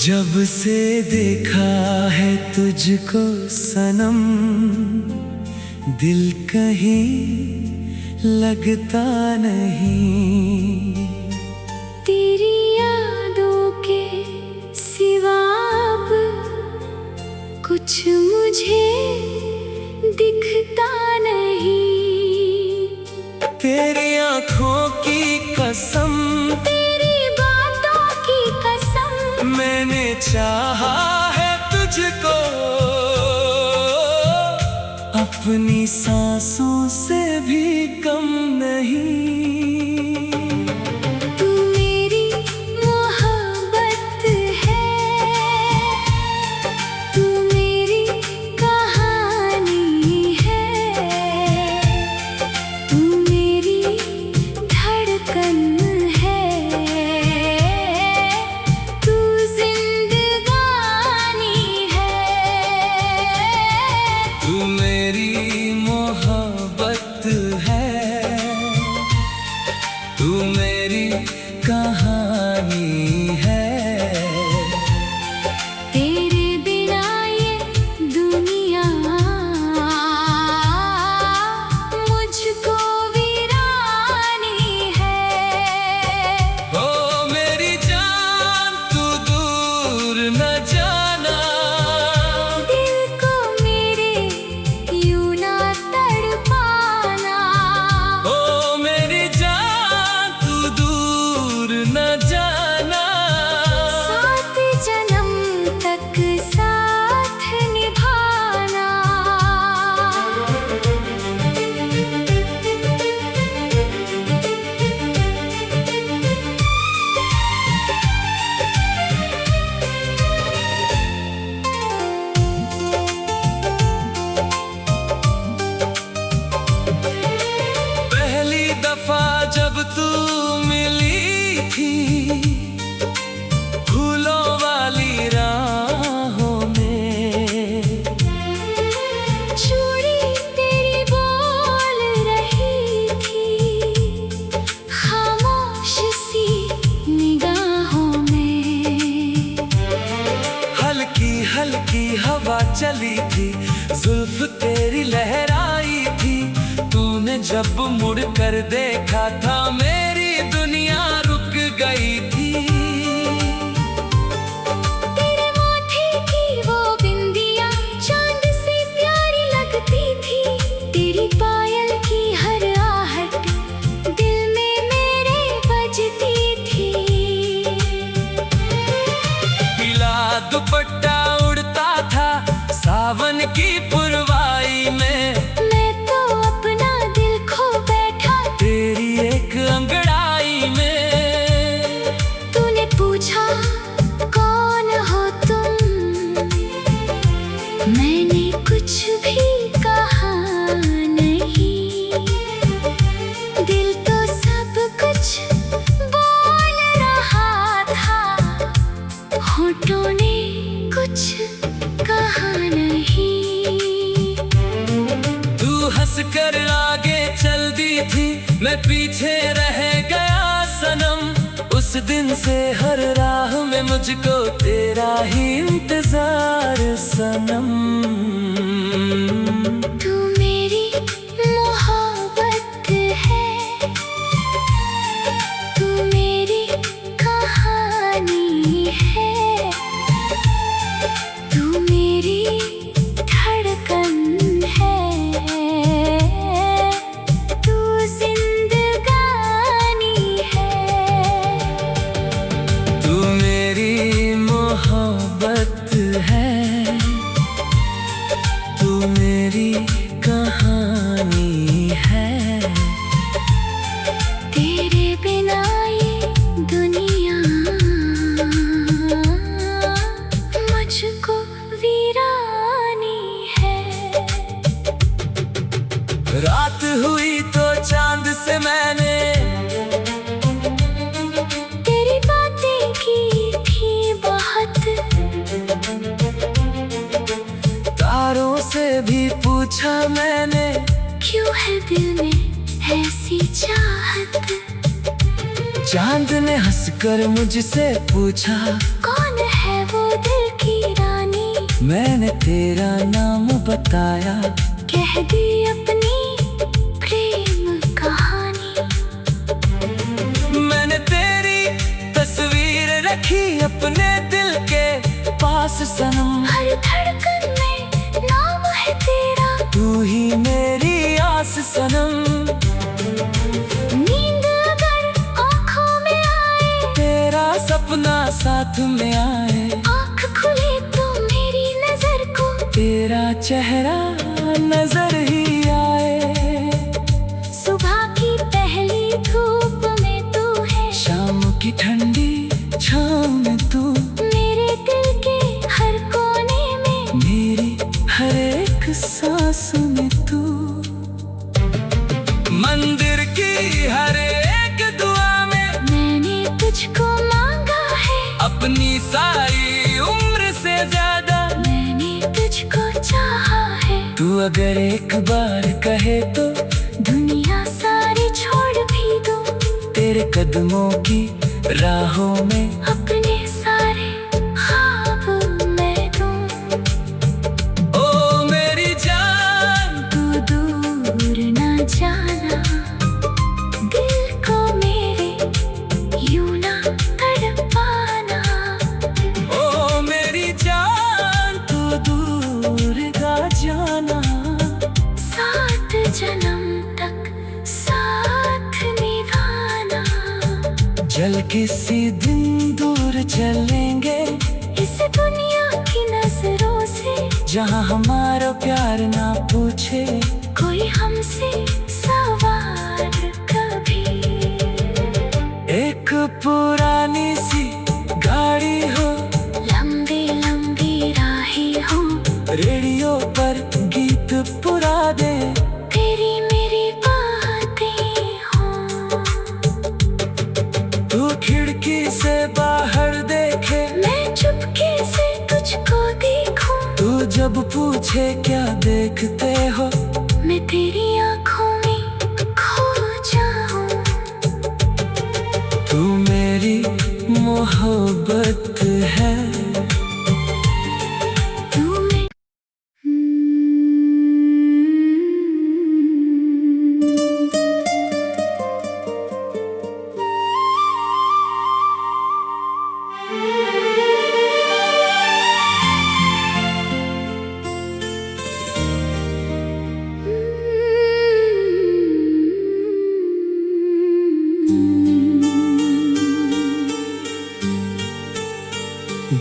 जब से देखा है तुझको सनम, दिल कहीं लगता नहीं। तेरी यादों के सिवा अब कुछ मुझे दिखता नहीं। तेरी आँखों की कसम, तेरी बातों की कसम, मैंने चाहा है तुझको अपनी सांसों से भी कम नहीं। तू मेरी मोहब्बत है, तू मेरी कहानी है, तू मेरी धड़कन है, तू जिंदगानी है। तू मेरी मोहब्बत है, तू मेरी कहानी है। तेरे बिना ये दुनिया मुझको वीरानी है। ओ मेरी जान तू दूर न जाना, दिल को मेरे यूं ना तड़पाना। ओ मेरी जान तू दूर न जाना। सात जन्म तक साथ निभाना। पहली दफा जब तू मिली थी फूलों वाली राहों में, चूड़ी तेरी बोल रही थी खामोश सी निगाहों में। हल्की हल्की हवा चली थी, जुल्फ तेरी लहराई थी। तूने जब मुड़ कर देखा था मेरी दुनिया रुक गई थी। तेरे माथे की वो बिंदियां चांद से प्यारी लगती थी। तेरी पायल की हर आहट दिल में मेरे बजती थी। पीला दुपट्टा उड़ता था सावन की पुरवाई में। मैं तो अपना दिल खो बैठा तेरी एक अंगड़ाई में। तूने पूछा कौन हो तुम, मैंने कुछ भी कहा नहीं। दिल तो सब कुछ बोल रहा था, होठों ने कुछ कहा नहीं। तू हंस कर आगे चल दी थी, मैं पीछे रह गया सनम। उस दिन से हर राह में मुझको तेरा ही इंतजार सनम। तू मेरी मोहब्बत है, तू मेरी कहानी है, तू मेरी धड़कन है, तू जिंदगानी है। तू मेरी मोहब्बत है, तू मेरी कहानी है। तेरे बिना ये दुनिया मुझको वीरानी है। रात हुई तो चांद से मैंने तेरी बातें की थी बहुत, तारों से भी पूछा मैंने क्यों है दिल में ऐसी चाहत। चांद ने हंसकर मुझसे पूछा कौन है वो मैंने तेरा नाम बताया, कह दी अपनी प्रेम कहानी। मैंने तेरी तस्वीर रखी अपने दिल के पास सनम। हर धड़कन में नाम है तेरा, तू ही मेरी आस सनम। नींद अगर आँखों में आए, तेरा सपना साथ में आए, आँख खुले तो मेरी नजर को तेरा चेहरा नजर ही आए। सुबह की पहली धूप में तू है, शाम की ठंडी छाँव में तू, मेरे दिल के हर कोने में, मेरी हर एक सांस में तू। मंदिर की हर एक दुआ में मैंने तुझको मांगा है, अपनी सारी उम्र से ज्यादा मैंने तुझको चाहा है। तू अगर एक बार कहे तो दुनिया सारी छोड़ भी दूं, तेरे कदमों की राहों में अपने सारे ख्वाब मैं दूं। ओ मेरी जान, तू दूर ना जाना, दिल को मेरे यूं ना तड़पाना। ओ मेरी जान, तू दूर ना जाना, सात जन्म तक साथ निभाना। चल किसी दिन दूर चलेंगे इस दुनिया की नजरों से, जहाँ हमारा प्यार ना पूछे कोई हमसे सवाल कभी। एक पुरानी सी गाड़ी हो, लंबी लंबी राहें हो, रेडियो पर गीत पुरा दे, तेरी मेरी बातें हो। तू खिड़की से बाहर देखे, मैं चुपके से तुझको देखूं, तू जब पूछे क्या देखते हो, मैं तेरी आँखों में खो जाऊं। तू मेरी मोहब्बत है। तू मैं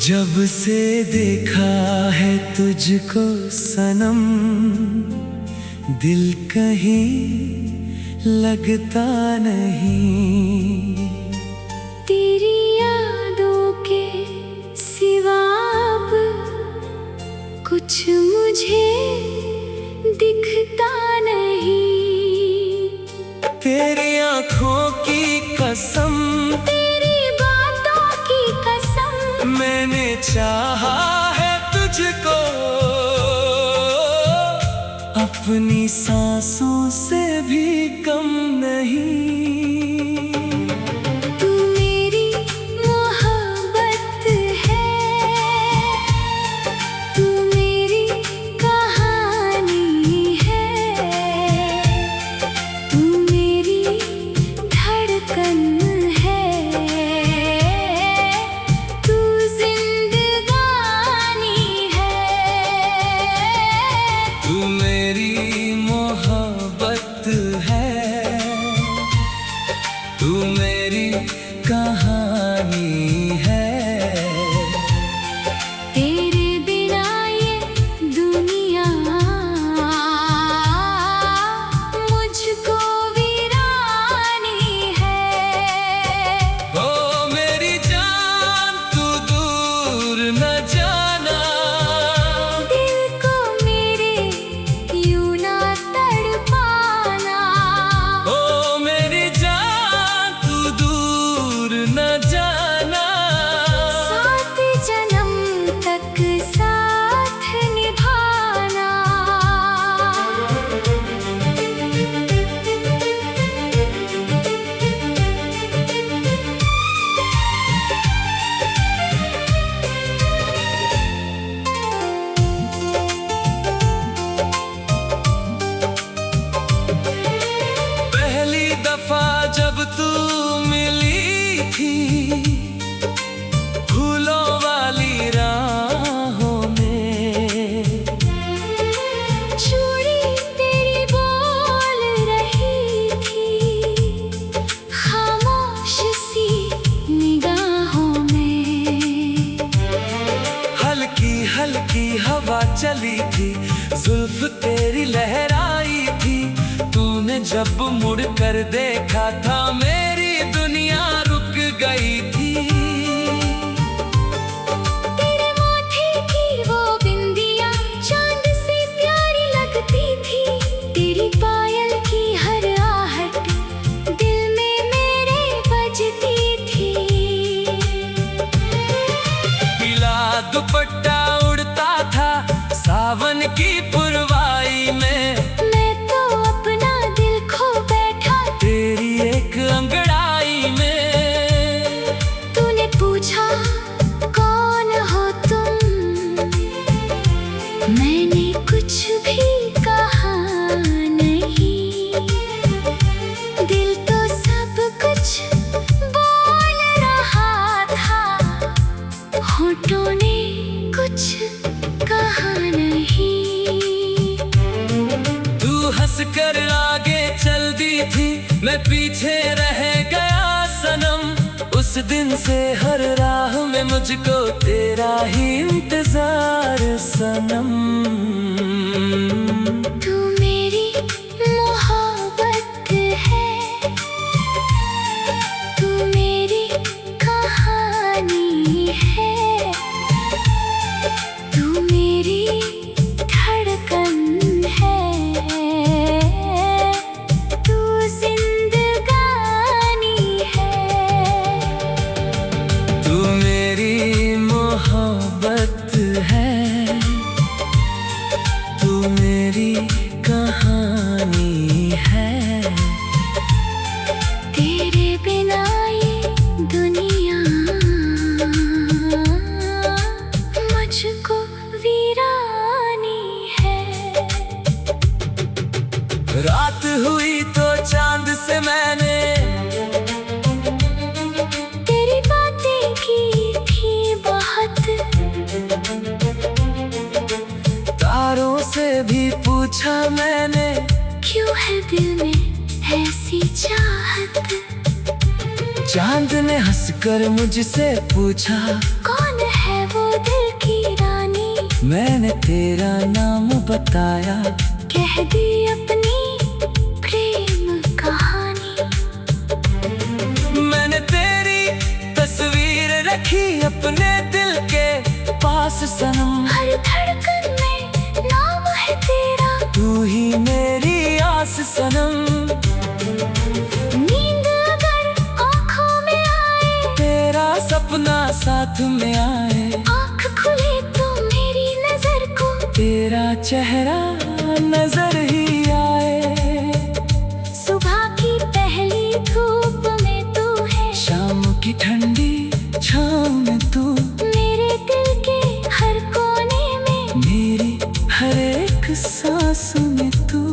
जब से देखा है तुझको सनम, दिल कहीं लगता नहीं। तेरी यादों के सिवा अब कुछ मुझे दिखता नहीं। तेरी आँखों की कसम, तेरी बातों की कसम, मैंने चाहा है तुझको अपनी सांसों से भी कम नहीं। तू मेरी मोहब्बत है, तू मेरी कहानी है, तू मेरी धड़कन है, तू जिंदगानी है। तू मेरी मोहब्बत है। जुल्फ तेरी लहराई थी, तूने जब मुड़ कर देखा था मेरी दुनिया रुक गई थी। तेरे माथे की वो बिंदिया चांद से प्यारी लगती थी, तेरी पायल की हर आहट दिल में मेरे बजती थी। पीला दुपट्टा उड़ता था सावन की पुरवाई में, मैं तो अपना दिल खो बैठा तेरी एक अंगड़ाई में। तूने पूछा कौन हो तुम, मैंने कुछ भी कहा नहीं, दिल तो सब कुछ बोल रहा था, होठों ने कुछ कहा नहीं। तू हंस कर आगे चल दी थी, मैं पीछे रह गया सनम, उस दिन से हर राह में मुझको तेरा ही इंतजार सनम। तू मेरी मोहब्बत है, तू मेरी कहानी है, तू मेरी धड़कन है, तू जिंदगानी है। तू मेरी मोहब्बत है, तू मेरी कहानी है, तेरे बिना ये दुनिया मुझको वीरानी है। रात हुई तो चांद से मैंने तेरी बातें की थी बहुत, तारों से भी पूछा मैंने, क्यों है दिल में ऐसी चाहत। चांद ने हंसकर मुझसे पूछा, कौन है वो दिल की रानी, मैंने तेरा नाम बताया, कह दी अपनी प्रेम कहानी। मैंने तेरी तस्वीर रखी अपने दिल के पास सनम, हर धड़कन में नाम है तेरा, तू ही मेरी आस सनम। नींद अगर आँखों में आए, तेरा सपना साथ में आए, आँख खुले तो मेरी नजर को तेरा चेहरा नजर ही आए। सुबह की पहली धूप में तू है, शाम की ठंडी छाँव में तू, मेरे दिल के हर कोने में, मेरी हर एक सांस में तू।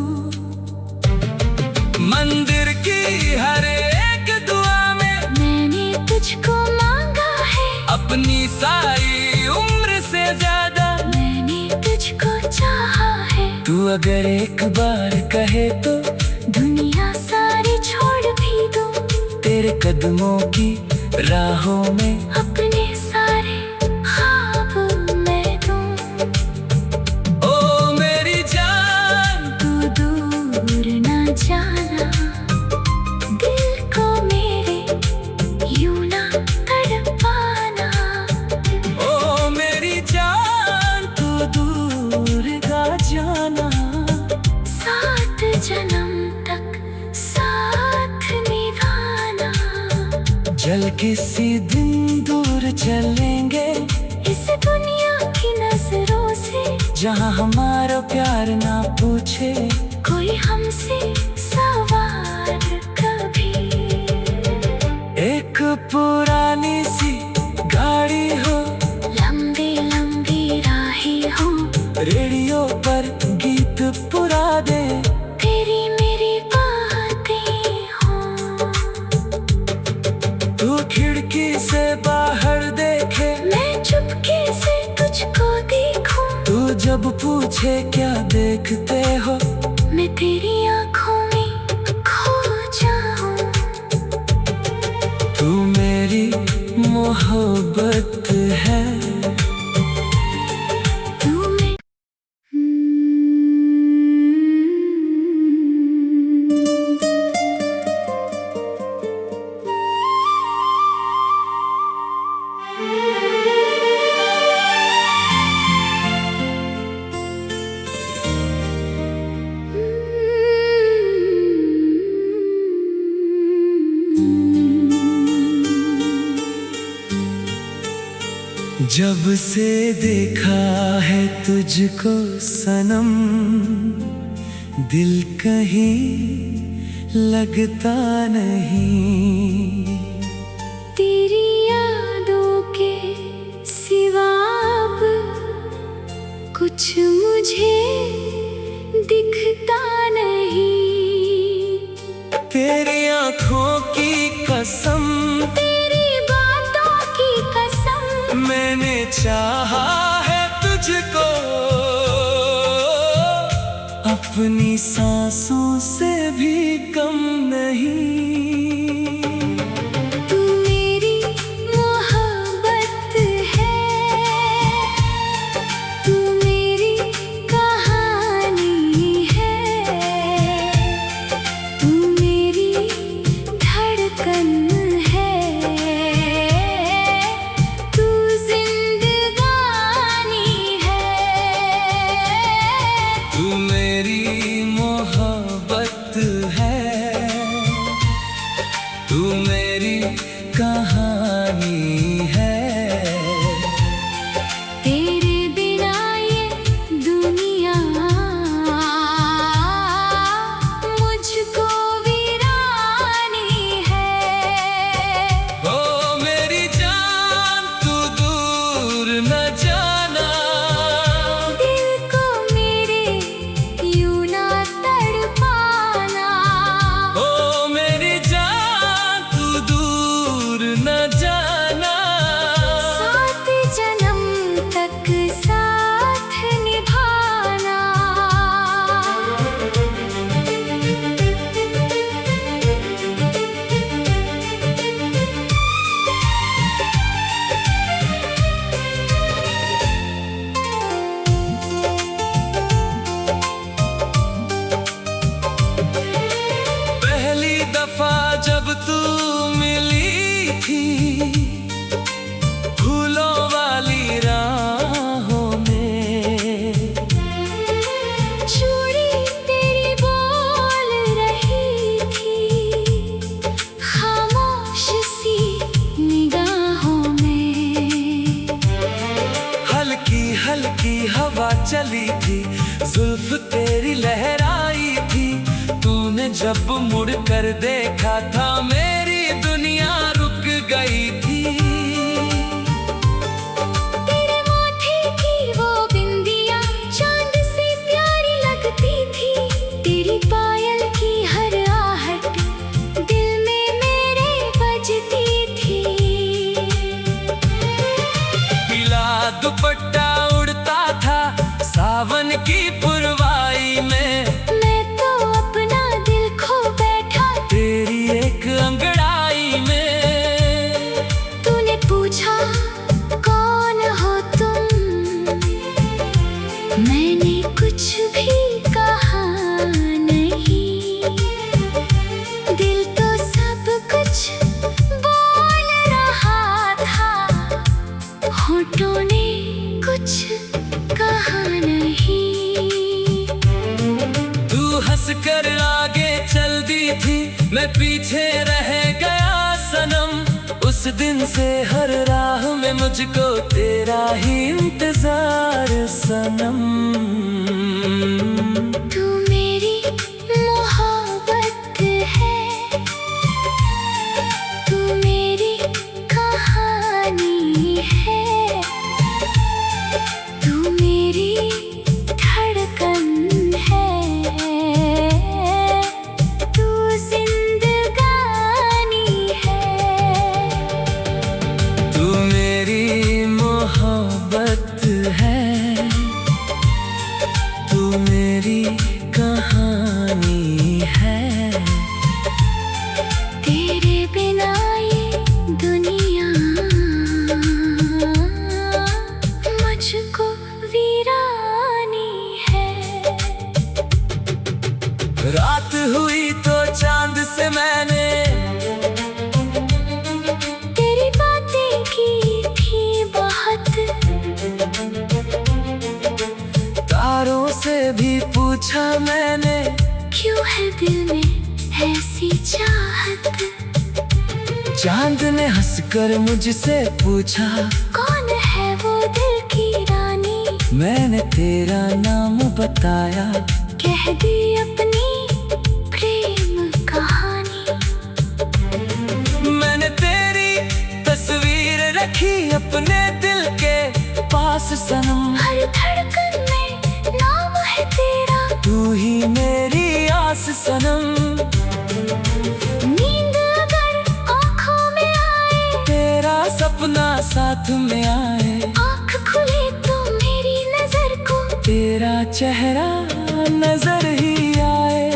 मंदिर की हर एक दुआ में मैंने तुझको मांगा है, अपनी सारी उम्र से ज्यादा मैंने तुझको चाहा है। तू अगर एक बार कहे तो दुनिया सारी छोड़ भी दूं, तेरे कदमों की राहों में अपने सारे ख्वाब मैं दूं। ओ मेरी जान, तू दूर ना जाना, दिल को मेरे यूं ना तड़पाना। ओ मेरी जान, तू दूर ना जाना, सात जन्म तक साथ निभाना। चल किसी दिन दूर चलेंगे इस दुनिया की नजरों से, जहाँ हमारा प्यार ना पूछे कोई हमसे सवाल कभी। एक पुरानी सी गाड़ी हो, लंबी लंबी राहें हो, रेडियो पर गीत पुरा दे, तेरी मेरी बातें हो। तू खिड़की से बाहर देखे, मैं चुपके से तुझको देखूं, तू जब पूछे क्या देखते हो, मैं तेरी आँखों में खो जाऊं। तू मेरी मोहब्बत है। तू मैं जब से देखा है तुझको सनम, दिल कहीं लगता नहीं। तेरी यादों के सिवा अब कुछ मुझे दिखता नहीं। तेरी आँखों की कसम, तेरी बातों की कसम, मैंने चाहा है तुझको अपनी सांसों से भी कम नहीं। तू मेरी मोहब्बत है, तू मेरी कहानी है, तू मेरी धड़कन है, तू जिंदगानी है। तू मेरी मोहब्बत है, तू मेरी कहानी है। तेरे बिना ये दुनिया मुझको वीरानी है। ओ मेरी जान तू दूर न जाना, दिल को मेरे यूं ना तड़पाना। ओ मेरी जान तू दूर न जाना। सात जन्म तक साथ निभाना। पहली दफा जब तू मिली थी फूलों वाली राहों में, चूड़ी तेरी बोल रही थी खामोश सी निगाहों में। हल्की हल्की हवा चली थी, जुल्फ तेरी लहराई थी। तूने जब मुड़ कर देखा था मेरी दुनिया रुक गई थी। तेरे माथे की वो बिंदियां चांद से प्यारी लगती थी। तेरी पायल की हर आहट दिल में मेरे बजती थी। पीला दुपट्टा उड़ता था सावन की पुरवाई में। मैं तो अपना दिल खो बैठा तेरी एक अंगड़ाई में। तूने पूछा कौन हो तुम, मैंने कुछ भी कहा नहीं। दिल तो सब कुछ बोल रहा था, होठों ने कुछ कहा नहीं। तू हंस कर आगे चल दी थी, मैं पीछे रह गया सनम। उस दिन से हर राह में मुझको तेरा ही इंतजार सनम। तू मेरी मोहब्बत है, तू मेरी कहानी है, तू मेरी धड़कन है, तू जिंदगानी है। तू मेरी मोहब्बत है, तू मेरी कहानी है। तेरे बिना ये दुनिया मुझको वीरानी है। रात हुई तो चांद से मैंने तेरी बातें की थी बहुत, तारों से भी पूछा मैंने, क्यों है दिल में ऐसी चाहत। चांद ने हंसकर मुझसे पूछा, कौन है वो मैंने तेरा नाम बताया, कह दी अपनी प्रेम कहानी। मैंने तेरी तस्वीर रखी अपने दिल के पास सनम। हर धड़कन में नाम है तेरा, तू ही मेरी आस सनम। नींद अगर आँखों में आए, तेरा सपना साथ में आए, आँख खुले तो मेरी नजर को तेरा चेहरा नजर ही आए।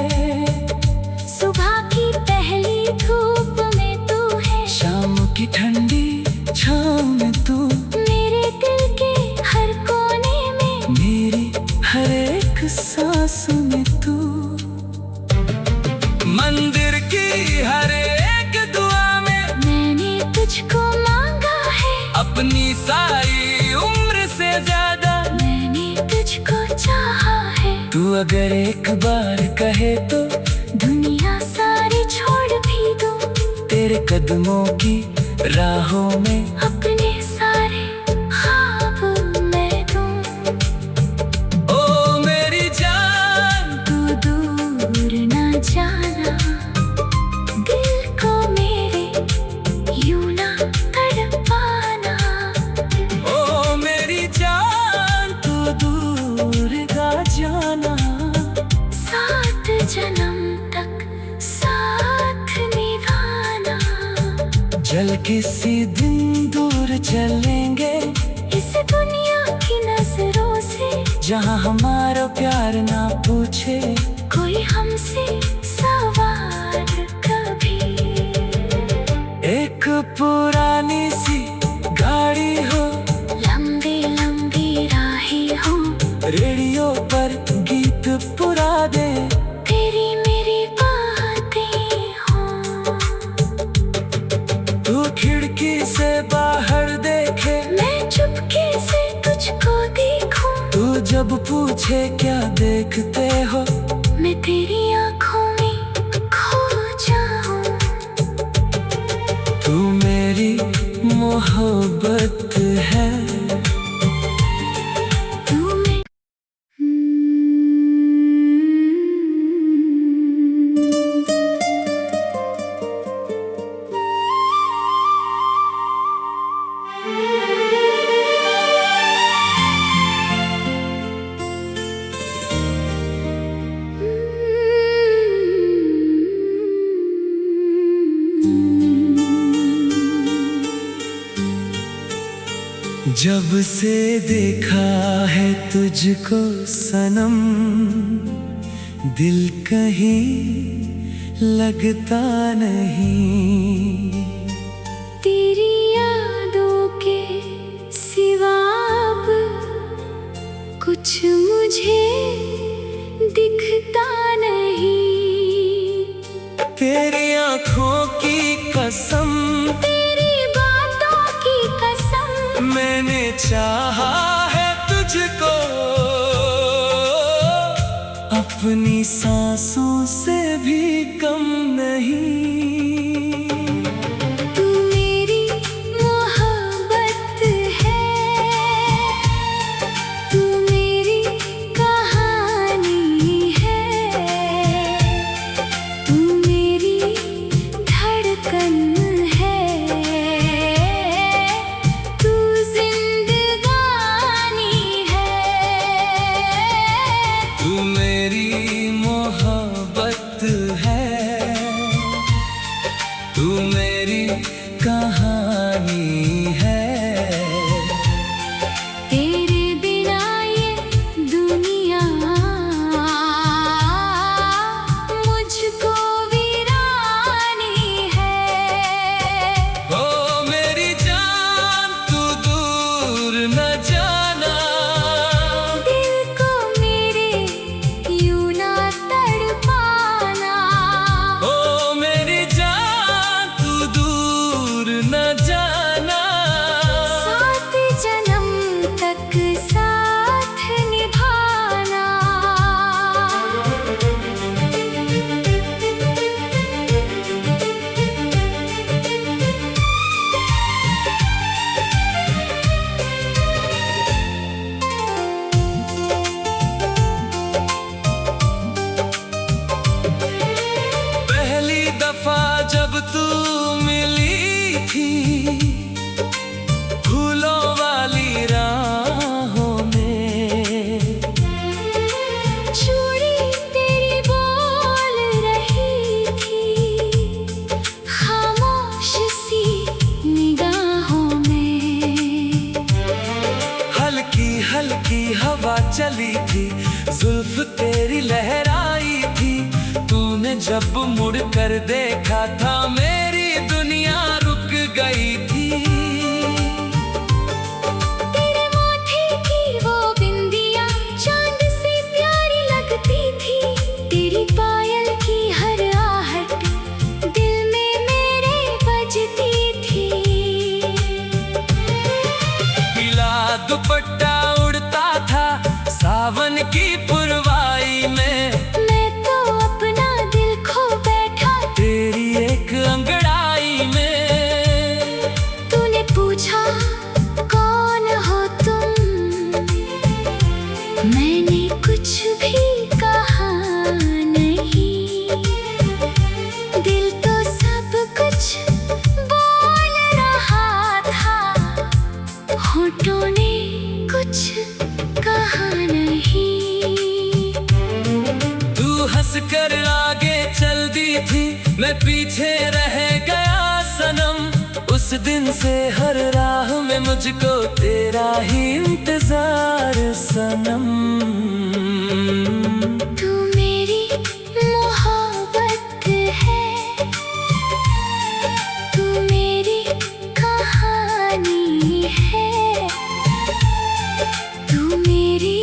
सुबह की पहली धूप में तू है, शाम की ठंडी छाँव में तू, मेरे दिल के हर कोने में, मेरी हर एक सांस में तू। मंदिर की हर एक दुआ में मैंने तुझको मांगा है, अपनी सारी उम्र से ज्यादा मैंने तुझको चाहा है। तू अगर एक बार कहे तो दुनिया सारी छोड़ भी दूं, तेरे कदमों की राहों में अपने सारे ख्वाब मैं दूं। ओ मेरी जान, तू दूर ना जाना, दिल को मेरे यूं ना तड़पाना। ओ मेरी जान, तू दूर ना जाना, सात जन्म तक साथ निभाना। चल किसी दिन दूर चलेंगे इस दुनिया की नजरों से, जहाँ हमारा प्यार ना पूछे कोई हमसे सवाल कभी। एक पुरानी सी गाड़ी हो, लंबी लंबी राहें हो, रेडियो पर गीत पुरा दे, तेरी मेरी बातें हो। तू खिड़की से बाहर देखे, मैं चुपके से तुझको देखूं, तू जब पूछे क्या देखते हो, मैं तेरी आँखों में खो जाऊं। तू मेरी मोहब्बत है। तू मैं जब से देखा है तुझको सनम, दिल कहीं लगता नहीं। तेरी यादों के सिवा अब कुछ मुझे दिखता नहीं। तेरी आँखों की कसम, तेरी बातों की कसम, मैंने चाहा है तुझको अपनी सांसों से भी कम नहीं। तू मेरी मोहब्बत है, तू मेरी कहानी है, तू मेरी धड़कन है, तू जिंदगानी है। तू मेरी मोहब्बत है, तेरी लहराई थी। तूने जब मुड़ कर देखा था मेरी दुनिया रुक गई थी। तेरे माथे की वो बिंदिया चांद से प्यारी लगती थी। तेरी पायल की हर आहट दिल में मेरे बजती थी। पीला दुपट्टा उड़ता था सावन की पुरवाई में। मैं तो अपना दिल खो बैठा तेरी एक अंगड़ाई में। तूने पूछा कौन हो तुम, मैंने कुछ भी कहा नहीं। दिल तो सब कुछ बोल रहा था, होठों ने कुछ कहा नहीं। तू हंस कर आगे चल दी थी, मैं पीछे रह गया सनम। उस दिन से हर राह में मुझको तेरा ही इंतजार सनम। तू मेरी मोहब्बत है, तू मेरी कहानी है। तू मेरी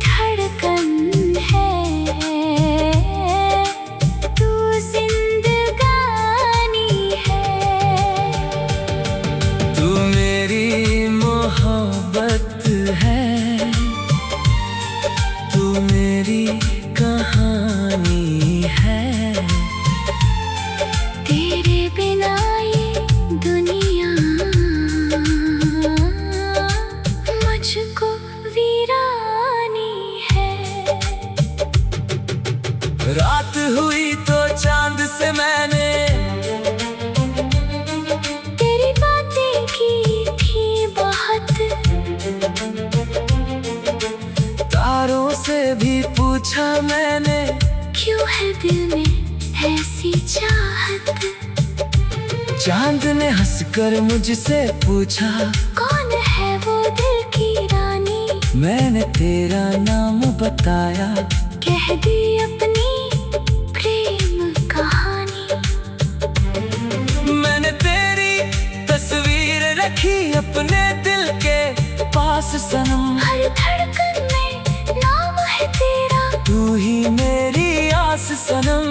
धड़कन है, तू जिंदगानी है। तू मेरी मोहब्बत है, तू मेरी कहानी है। तेरे बिना ये दुनिया मुझको वीरानी है। रात हुई तो चांद से मैंने तेरी बातें की थी बहुत, तारों से भी पूछा मैंने। क्यों है दिल में ऐसी चाहत। चांद ने हंसकर मुझसे पूछा कौन है वो दिल की रानी। मैंने तेरा नाम बताया, कह दी अपनी प्रेम कहानी। मैंने तेरी तस्वीर रखी अपने दिल के पास सनम। हर धड़कन में नाम है तेरा, तू ही मेरी आस सनम।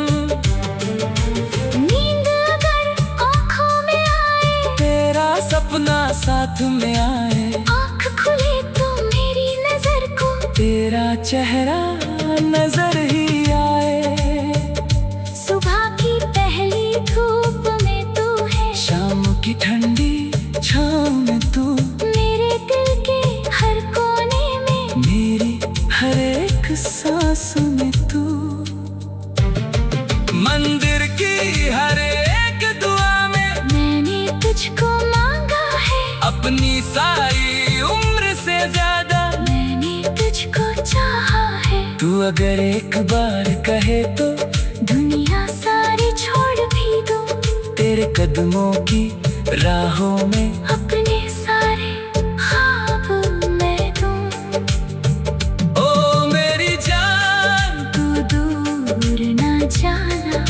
नींद अगर आँखों में आए, तेरा सपना साथ में आए। आँख खुले तो मेरी नजर को तेरा चेहरा नजर ही आए। सुबह की पहली धूप में तू है, शाम की ठंडी छाँव में तू। मेरे दिल के हर कोने में, मेरी हर एक सांस में तू। मंदिर की हर एक दुआ में मैंने तुझको मांगा है। अपनी सारी उम्र से ज्यादा मैंने तुझको चाहा है। तू अगर एक बार कहे तो दुनिया सारी छोड़ भी दूं, तेरे कदमों की राहों में अपने सारे ख्वाब मैं दूं। ओ मेरी जान, तू दूर न जाना,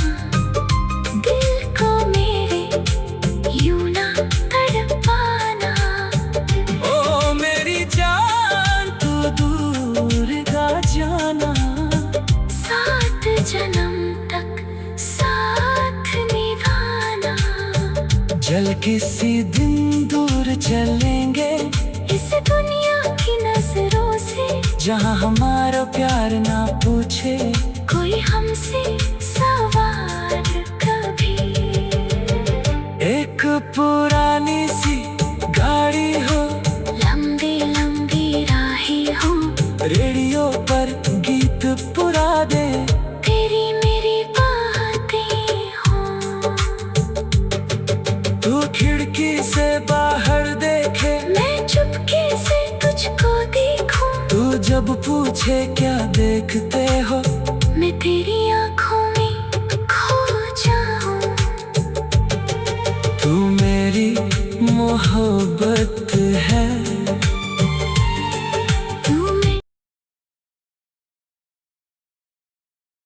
दिल को मेरे यूं ना तड़पाना। ओ मेरी जान, तू दूर ना जाना। सात जन्म तक साथ निभाना। चल किसी दिन दूर चलेंगे इस दुनिया की नजरों से, जहाँ हमारा प्यार ना पूछे कोई हमसे सवाल कभी। एक पुरानी सी गाड़ी हो, लंबी लंबी राहें हो, रेडियो पर गीत पुरा दे। तेरी मेरी बातें हो, तू खिड़की से बाहर देखे, मैं चुपके से तुझको देखूं। तू जब पूछे क्या देखते हो, मैं तेरी आँखों में खो जाऊं। तू मेरी मोहब्बत है।